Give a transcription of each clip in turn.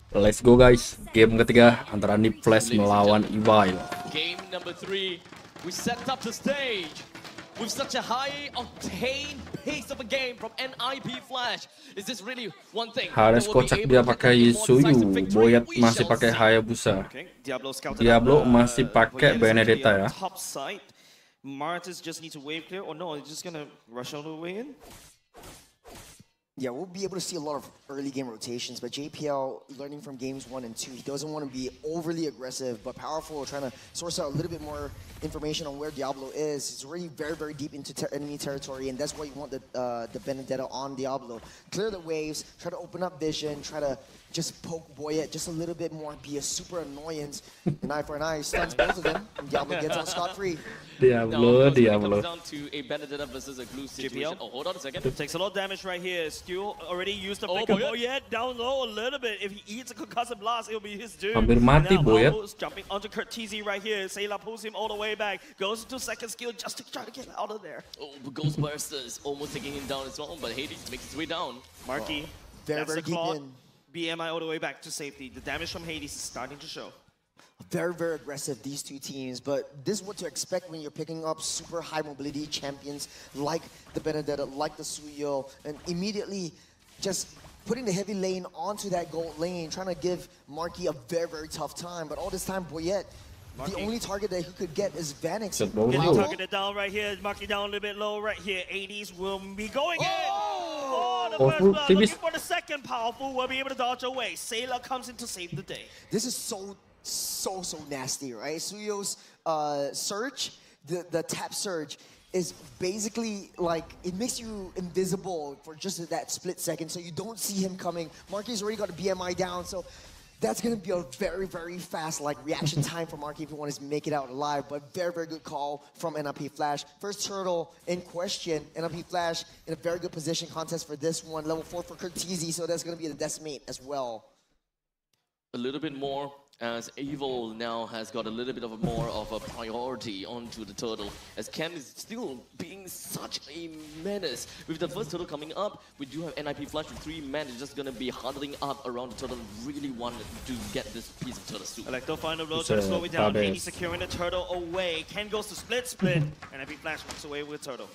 Let's go guys, game ketiga antara Nip Flash melawan Evil. Game number 3, we set up the stage with such a high octane pace of a game from NIP Flash. Is this really one thing? Hades kocak dia pakai Suyu, Boyet masih pakai Hayabusa, Diablo masih pakai Benedetta ya. Martis just need to wave clear, or no, he's just gonna rush all the way in. Yeah, we'll be able to see a lot of early game rotations, but JPL, learning from games 1 and 2, he doesn't want to be overly aggressive, but powerful, trying to source out a little bit more information on where Diablo is. He's already very, very deep into enemy territory, and that's why you want the Benedetta on Diablo. Clear the waves, try to open up vision, try to just poke Boyet just a little bit more, be a super annoyance. An eye for an eye, stuns both of them, and Diablo gets on scot-free. Diablo. Comes down to a Benedetta versus a glue situation. Oh, hold on a second. Takes a lot of damage right here. Skill already used the flicker. Boyet down low a little bit. If he eats a concussive blast, it'll be his doom. Hampir mati Boyet. Jumping onto Kurtzy right here. Sayla pulls him all the way back. Goes to second skill just to try to get out of there. Oh, Ghostbusters almost taking him down as well, but Hades makes his way down. Marky, very, very deep in. BMI all the way back to safety. The damage from Hades is starting to show. Very, very aggressive, these two teams, but this is what to expect when you're picking up super high mobility champions like the Benedetta, like the Suyo, and immediately just putting the heavy lane onto that gold lane, trying to give Marky a very, very tough time. But all this time, Boyet, the only target that he could get is Vanix. Getting targeted down right here, Marky down a little bit low right here. 80s will be going in. Oh, the first blood, looking for the second powerful, will be able to dodge away. Sayla comes in to save the day. This is so nasty, right? Suyo's surge, the tap surge, is basically like, it makes you invisible for just that split second, so you don't see him coming. Marky's already got a BMI down, so that's going to be a very, very fast reaction time for Marky if he wants to make it out alive. But very, very good call from NIP Flash. First turtle in question. NIP Flash in a very good position contest for this one. Level 4 for Kurtzy, so that's going to be the decimate as well. A little bit more, as Evil now has got a little bit of more of a priority onto the turtle, as Cam is still being such a menace. With the first turtle coming up, we do have NIP Flash with 3 men. It's just going to be huddling up around the turtle, really wanted to get this piece of turtle soup. Electro final blow, trying to slow it down. Hades securing the turtle away. Ken goes to split. NIP Flash walks away with turtle.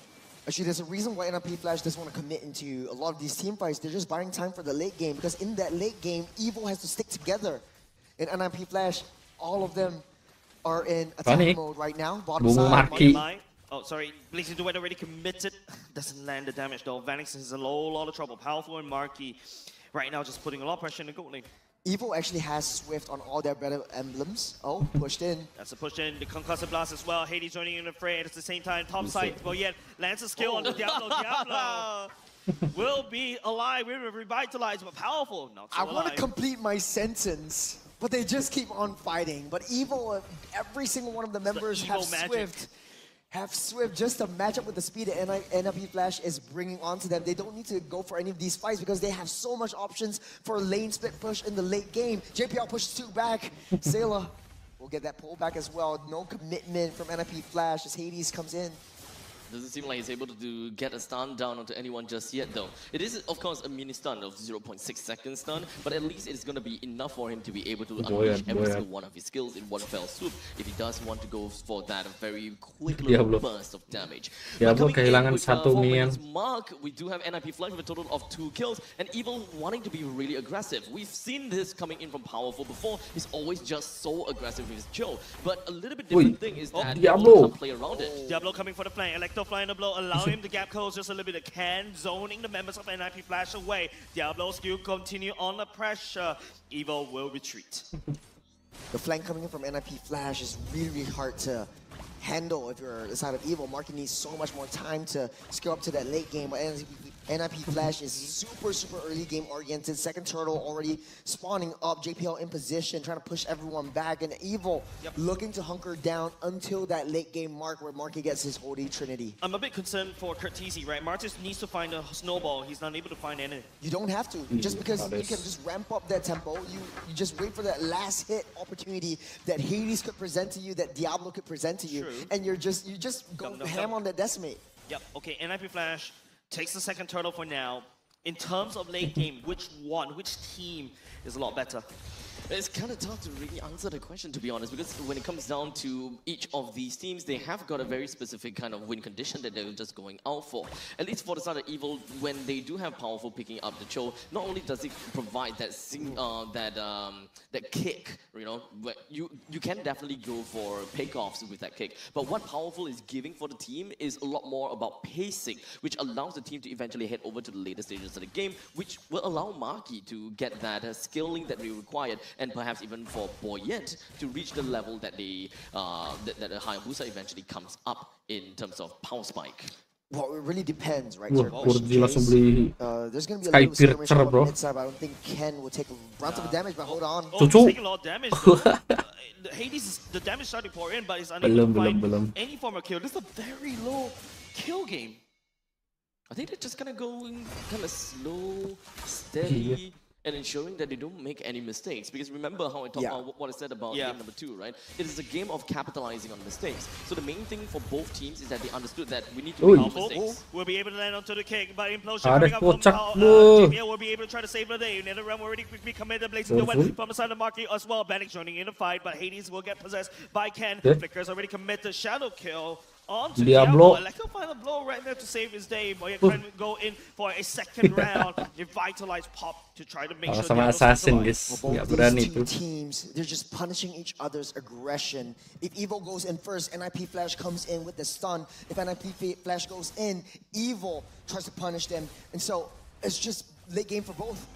Actually, there's a reason why NIP Flash doesn't want to commit into a lot of these team fights. They're just buying time for the late game, because in that late game, Evil has to stick together. In NIP Flash, all of them are in attack mode right now. Bottom side. Oh, sorry. Blazing Duet already committed. Doesn't land the damage though. Vanix is in a lot of trouble. Powerful and Marky right now just putting a lot of pressure in the gold lane. Evil actually has Swift on all their better emblems. Oh, pushed in. That's a push in. The concussive blast as well. Hades joining in the fray at the same time. Top side, but yet lands a skill on the Diablo. Diablo will be alive. We're revitalized, but powerful. Not so I want to complete my sentence, but they just keep on fighting. But Evil, every single one of the members have Swift just to match up with the speed that NIP Flash is bringing onto them. They don't need to go for any of these fights because they have so much options for a lane split push in the late game. JPL pushes 2 back. Sayla will get that pull back as well. No commitment from NIP Flash as Hades comes in. Doesn't seem like he's able to get a stun down onto anyone just yet though. It is of course a mini stun of 0.6 second stun, but at least it's going to be enough for him to be able to unleash every single one of his skills in one fell swoop if he does want to go for that very quick little burst of damage. Diablo kehilangan 1 minion. Mark, we do have NIP Flash with a total of 2 kills, and Evil wanting to be really aggressive. We've seen this coming in from Powerful before. He's always just so aggressive with his Joe, but a little bit different thing is that Diablo can't play around it. Diablo coming for the flank. Electro flying the blow, allow him to gap close just a little bit. Can zoning the members of NIP Flash away. Diablo skill continue on the pressure. Evil will retreat. The flank coming in from NIP Flash is really, really hard to handle if you're the side of Evil. Marky needs so much more time to scale up to that late game. But NIP Flash is super early game oriented. Second turtle already spawning up. JPL in position, trying to push everyone back. And Evil looking to hunker down until that late game mark where Marky gets his Holy Trinity. I'm a bit concerned for Kurtzy, right? Martis needs to find a snowball. He's not able to find any. You don't have to. Just because you can just ramp up that tempo, you just wait for that last hit opportunity that Hades could present to you, that Diablo could present to you, and you just go ham on that decimate. Yep. Okay. NIP Flash takes the second turtle for now. in terms of late game, which team is a lot better? It's kind of tough to really answer the question, to be honest, because when it comes down to each of these teams, they have got a very specific kind of win condition that they're just going out for. At least for the side of Evil, when they do have Powerful picking up the show, not only does it provide that that kick, you know, where you can definitely go for payoffs with that kick. But what Powerful is giving for the team is a lot more about pacing, which allows the team to eventually head over to the later stages of the game, which will allow Marky to get that skilling that they required, and perhaps even for Boyet to reach the level that they that the Hayabusa eventually comes up in terms of power spike. Well, it really depends, right? Kurtzy langsung beli There's going to be a little skirmish Skypiercer, on bro. the mid side, but I don't think Ken will take a brunt of the damage, but hold on. Oh, he's taking a lot of damage. Hades, the damage started to pour in, but he's unable to find any form of kill. This is a very low kill game. I think they're just gonna go kind of slow, steady, and ensuring that they don't make any mistakes. Because remember how I talked about what I said about game number 2, right? It is a game of capitalizing on mistakes. So the main thing for both teams is that they understood that we need to make mistakes. We'll be able to land onto the kick, but Implosion coming up from JPL will be able to try to save the day. NetherRealm already quickly committed, blazing the web from the side of Marky as well. Vanix joining in the fight, but Hades will get possessed by Ken. Flicker's already committed Shadow Kill onto Diablo. Electro find a blow right there to save his day, but he can go in for a second round. Revitalize Pop to try to make sure sama assassin guys. Nggak berani tuh. Teams, they're just punishing each other's aggression. If Evil goes in first, NIP Flash comes in with the stun. If NIP Flash goes in, Evil tries to punish them. And so it's just late game for both.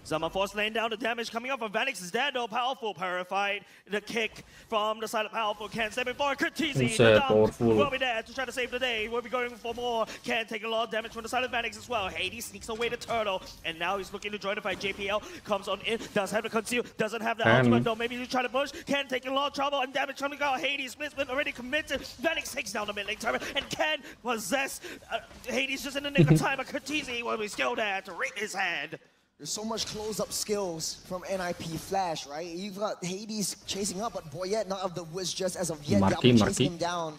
Zaman Force laying down the damage coming up from Vanix is dead though. Powerful purified. The kick from the side of Powerful. Can step in for Kurtzy. The dump will be there to try to save the day. We'll be going for more. Can take a lot of damage from the side of Vanix as well. Hades sneaks away the turtle. And now he's looking to join the fight. JPL comes on in. Does have the conceal. Doesn't have the ultimate though. Maybe he's trying to push. Can take a lot of trouble and damage coming out. Hades split already committed. Vanix takes down the mid lane turret. And can possess Hades just in the nick of time. But Kurtzy will be still there to rate his hand. There's so much close-up skills from NIP Flash, right? You've got Hades chasing up, but Boyet not of the whiz just as of yet. Chasing him down.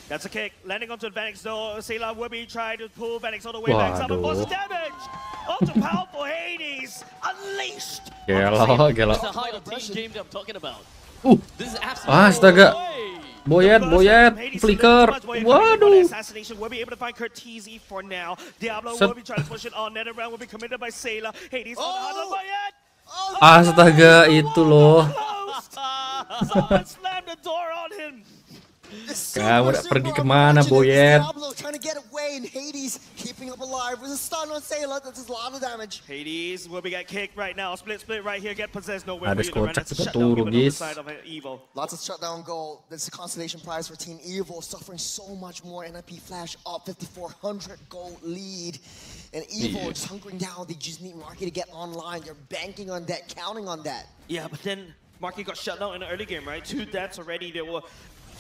That's a kick. Landing onto Vanix though. Sailor will be trying to pull Vanix all the way back. Summon force damage! Onto Powerful Hades! Unleashed! Gelo. It's a high octane game that I'm talking about. This is Astaga. Boyet, flicker. Waduh. Assassination will be able to find Kurtzy for now. Diablo will be trying to push it on. NetherRealm will be committed by Sailor. Hades on the other Boyet. Astaga, itu loh. Someone slammed the door on him. Kamu udah pergi kemana, Boyet? Trying to get away, and Hades keeping up alive with a stun on Sailor. That's a lot of damage. Hades will be get kicked right now. Split right here. Get possessed. Nowhere Ada for you to run. kocak That's a juga shutdown turun, given on the guys. side of Evil. Lots of shutdown goal. That's a consolation prize for Team Evil, suffering so much more. NIP Flash up 5,400 gold lead. And Evil is hunkering down. They just need Marky to get online. They're banking on that, counting on that. Yeah, but then Marky got shut down in the early game, right? 2 deaths already. They were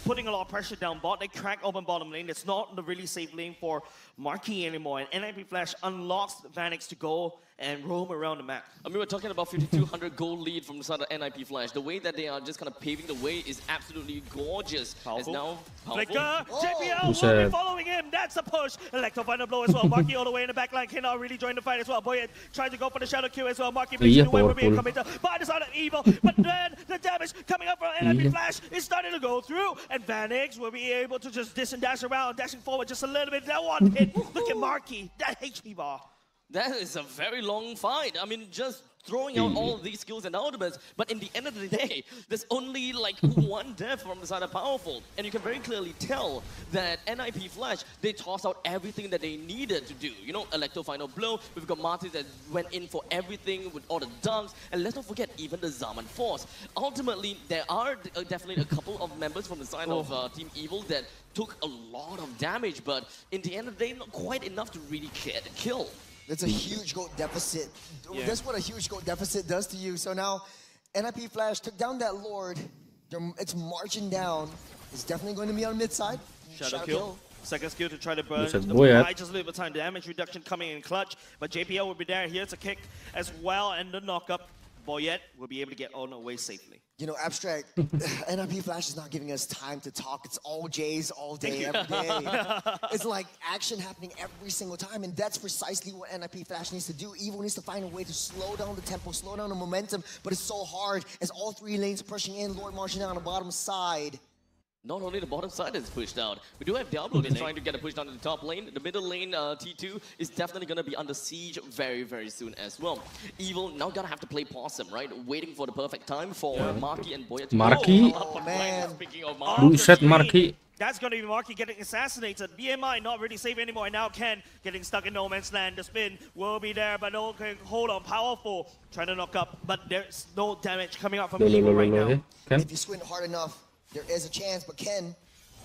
putting a lot of pressure down bot. They cracked open bottom lane. It's not the really safe lane for Marky anymore. And NIP Flash unlocks Vanix to go and roam around the map. I mean, we're talking about 5,200 gold lead from the side of NIP Flash. The way that they are just kind of paving the way is absolutely gorgeous. Powerful. Now Flicker, JPL will be following him. That's a push. Electro find a blow as well. Marky all the way in the back line cannot really join the fight as well. Boyet trying to go for the shadow kill as well. Marky placing the way will be committed by the side of Evil. But then the damage coming up from NIP Flash is starting to go through. And Vanix will be able to just dish and dash around, dashing forward just a little bit. That one hit. Look at Marky. That HP bar. that is a very long fight. I mean, just throwing out all of these skills and ultimates, but in the end of the day, there's only like one death from the side of Powerful. And you can very clearly tell that NIP Flash, they tossed out everything that they needed to do. You know, Electro Final Blow, we've got Martis that went in for everything with all the dunks, and let's not forget even the Zaman Force. Ultimately, there are definitely a couple of members from the side of Team Evil that took a lot of damage, but in the end of the day, not quite enough to really kill. That's a huge gold deficit. Yeah. That's what a huge gold deficit does to you. So now, NIP Flash took down that Lord. It's marching down. It's definitely going to be on mid side. Shadow kill. Second skill to try to burn. Just a little bit time damage reduction coming in clutch. But JPL will be there. Here's a kick as well and the knock up. Boyette will be able to get on away safely. You know, Abstract, NIP Flash is not giving us time to talk. It's all J's all day, every day. It's like action happening every single time, and that's precisely what NIP Flash needs to do. Evo needs to find a way to slow down the tempo, slow down the momentum, but it's so hard as all three lanes are pushing in, Lord marching down the bottom side. Not only the bottom side is pushed out, we do have Diablo that's trying to get a push down to the top lane. The middle lane, T2, is definitely going to be under siege very, very soon as well. Evil now going to have to play possum, right? Waiting for the perfect time for Marky and Boya to Marky? Oh, man. Speaking of Buset, Marky. That's going to be Marky getting assassinated. BMI not really safe anymore. And now Ken getting stuck in no man's land. The spin will be there, but no can hold on. Powerful. Trying to knock up, but there's no damage coming out from Evil right now. If you squint hard enough, there is a chance, but Ken...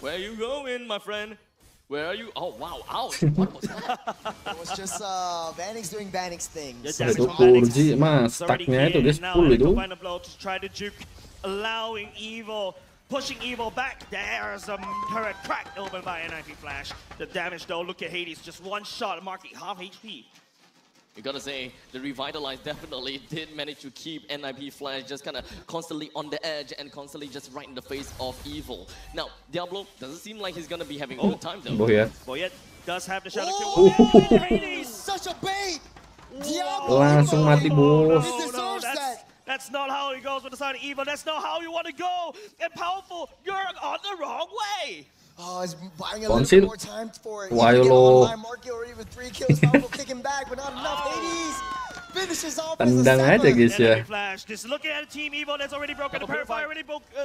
Where are you going, my friend? Where are you? Oh, wow. Ouch. What was that? It was just Vanix doing Vanix things. Itu Kurtzy mah stacknya itu dia 10 itu. Try to juke, allowing Evil, pushing Evil back. There's a turret cracked open by NIP Flash. The damage though, look at Hades, just one shot, marking half HP. You gotta say, the Revitalize definitely did manage to keep NIP Flash just kind of constantly on the edge and constantly just right in the face of Evil. Now, Diablo doesn't seem like he's gonna be having a good time though. Boyette does have the shadow kill. Hades! Such a bait! Diablo! Langsung mati, bos. He deserves that! That's not how it goes with the side of Evil. That's not how you want to go. And Powerful, you're on the wrong way. Oh, he's buying a little bit more time for it. Marky already with 3 kills. Powerful kicking back, but not enough. Hades finishes off as a Tendang aja guys ya. Flash, just looking at a team Evo that's already broken. The Purify already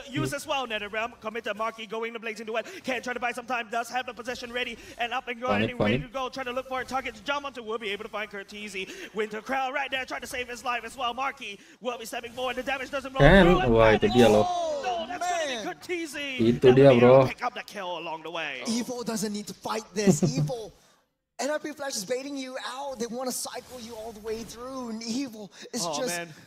used as well. NetherRealm committed Marky going to blazing duet. Can't try to buy some time. Does have the possession ready and up and going. Ready to go. Trying to look for a target to jump onto. Will be able to find Kurtzy. Winter Crowd right there trying to save his life as well. Marky will be stepping forward. The damage doesn't roll through. Wah, itu dia loh. No, that's gonna be Kurtzy. Itu dia, bro. Pick up the kill along the way. Evo doesn't need to fight this. Evo. NIP Flash is baiting you out. They want to cycle you all the way through. And Evil is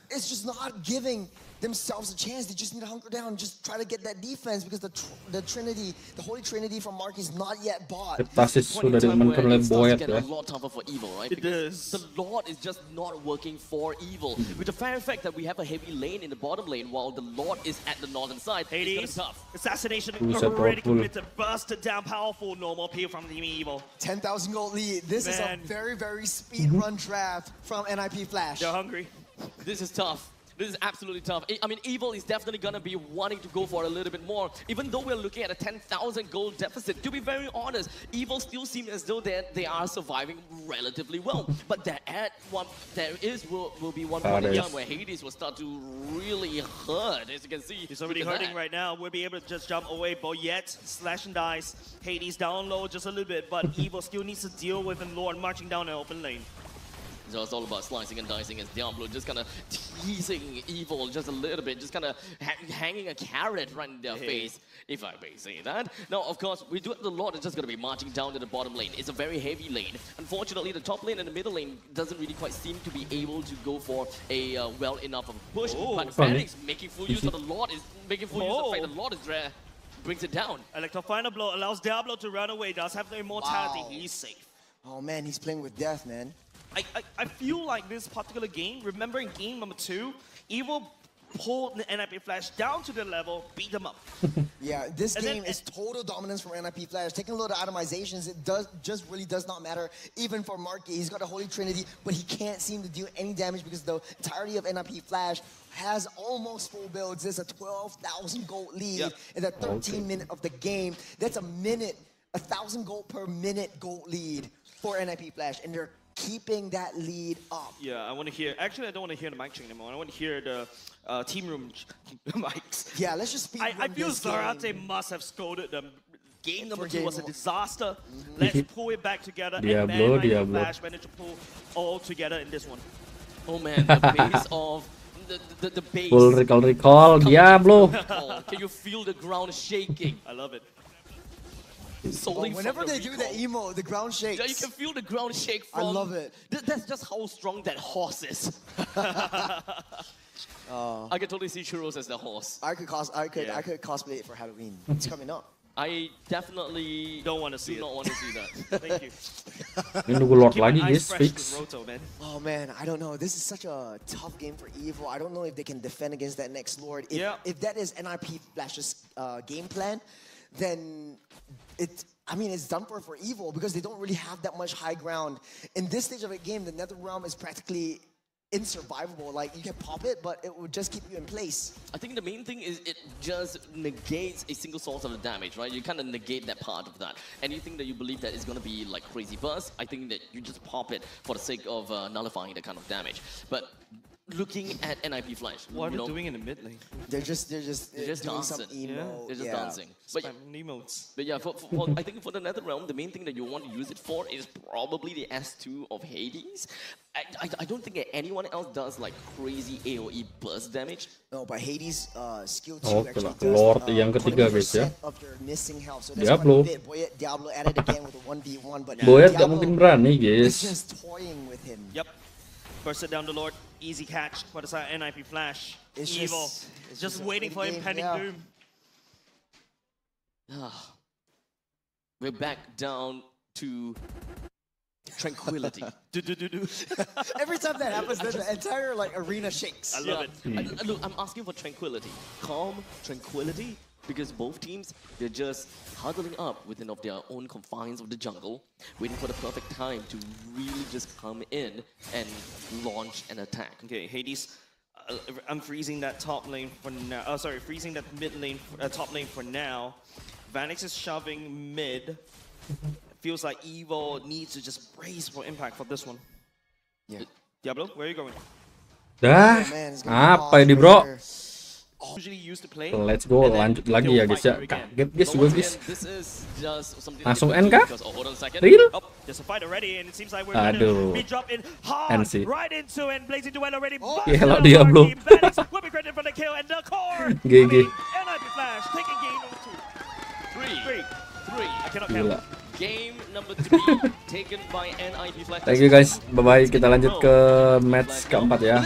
it's just not giving themselves a chance. They just need to hunker down and just try to get that defense because the Trinity, the Holy Trinity from Marky is not yet bought. Sudah dimenkan oleh Boyette ya. A lot tougher for Evil, right? It is. The Lord is just not working for Evil. With the fair fact that we have a heavy lane in the bottom lane while the Lord is at the northern side. Hades, assassination already committed, busted down, Powerful, no more peel from Team Evil. 10,000 gold lead. This is a very, very speed run draft from NIP Flash. They're hungry. This is tough. This is absolutely tough. I mean, Evil is definitely going to be wanting to go for a little bit more, even though we're looking at a 10,000 gold deficit. To be very honest, Evil still seem as though they are surviving relatively well. But there will be one point in time where Hades will start to really hurt, as you can see. He's already hurting right now. We'll be able to just jump away. Boyette, slash and dice. Hades down low just a little bit, but Evil still needs to deal with and Lord marching down the open lane. So it's all about slicing and dicing as Diablo just kind of teasing Evil just a little bit, just kind of hanging a carrot right in their face, if I may say that. Now, of course, we do have the Lord is just going to be marching down to the bottom lane. It's a very heavy lane. Unfortunately, the top lane and the middle lane doesn't really quite seem to be able to go for a well enough of a push. But Vanix making full use of the Lord is making full use of the fact the Lord is there. Brings it down. Electro final blow allows Diablo to run away. Does have the immortality. He's safe. Oh man, he's playing with death, man. I feel like this particular game, remember in game number 2, Evil pulled the NIP Flash down to the level, beat them up. Yeah, this game is total dominance from NIP Flash. Taking a load of atomizations, it really does not matter. Even for Marky, he's got a Holy Trinity, but he can't seem to do any damage because the entirety of NIP Flash has almost full builds. There's a 12,000 gold lead in the 13th minute of the game. That's a minute, 1,000 gold per minute gold lead for NIP Flash, and they're keeping that lead up. Yeah, I want to hear. Actually, I don't want to hear the mic check anymore. I want to hear the team room mics. Yeah, let's just speed I feel Zarate must have scolded them. Game number 2 was a disaster. Let's pull it back together. Diablo. Flash managed to pull all together in this one. Oh man, the base of the base. Full recall, Diablo. Can you feel the ground shaking? I love it. Whenever they do that emo, the ground shakes. Yeah, you can feel the ground shake from... I love it. That's just how strong that horse is. I can totally see Churros as the horse. I could cosplay it for Halloween. It's coming up. I definitely Don't want to see do not it. want to see that. Thank you. Ini nunggu Lord Keep lagi an guys, eyes fresh fix. with Roto, man. Oh man, I don't know. This is such a tough game for Evil. I don't know if they can defend against that next Lord. If that is NIP Flash's game plan, then it's done for Evil because they don't really have that much high ground. In this stage of the game, the Nether Realm is practically insurvivable. Like, you can pop it, but it would just keep you in place. I think the main thing is it just negates a single source of the damage, right? You kind of negate that part of that. Anything that you believe that is going to be like crazy burst, I think that you just pop it for the sake of nullifying that kind of damage. But looking at NIP Flash, What are they doing in the mid lane? They're just doing dancing. some emo. They're just dancing. But Spamming emotes. yeah, for I think for the Nether Realm, the main thing that you want to use it for is probably the S2 of Hades. I don't think that anyone else does like crazy AoE burst damage. No, but Hades skill 2 Oke actually lah, does Lord yang ketiga guys ya. of your missing health. So that's Diablo. quite a bit. Diablo added again with a 1v1, but Boyat gak Diablo mungkin berani is guys. just toying with him. Yep. Burst it down the Lord. Easy catch. What is that? NIP Flash. It's Evil. just Just a waiting for waiting game, impending yeah. doom. We're back down to tranquility. Every time that happens, then the entire like arena shakes. I love it. Look, I'm asking for tranquility. Calm tranquility. Because both teams, they're just huddling up within of their own confines of the jungle, waiting for the perfect time to really just come in and launch an attack. Okay, Hades. I'm freezing that top lane for now. Oh, sorry, freezing that mid lane, top lane for now. Vanix is shoving mid. Feels like Evil needs to just brace for impact for this one. Yeah. Diablo, where are you going? Dah, Oh, man, it's gonna apa ini bro? Usually used to play. Let's go, lanjut lagi ya guys ya. Kaget guys gue guys. This is just something Langsung that N you kah? can do because- oh, hold on a second. Real? Oh, there's a fight already, and it seems like we're Aduh. gonna be dropping hard NC. right into it. Blazing duel already. Oh. busted Gila, out Diablo. our team. Vanix will be credited for the kill and the core. GG. NIP Flash taking game number 2. Three. I cannot Gila. count. Game number 3 taken by NIP Flash. Thank you guys. Bye bye. Kita lanjut ke match keempat ya.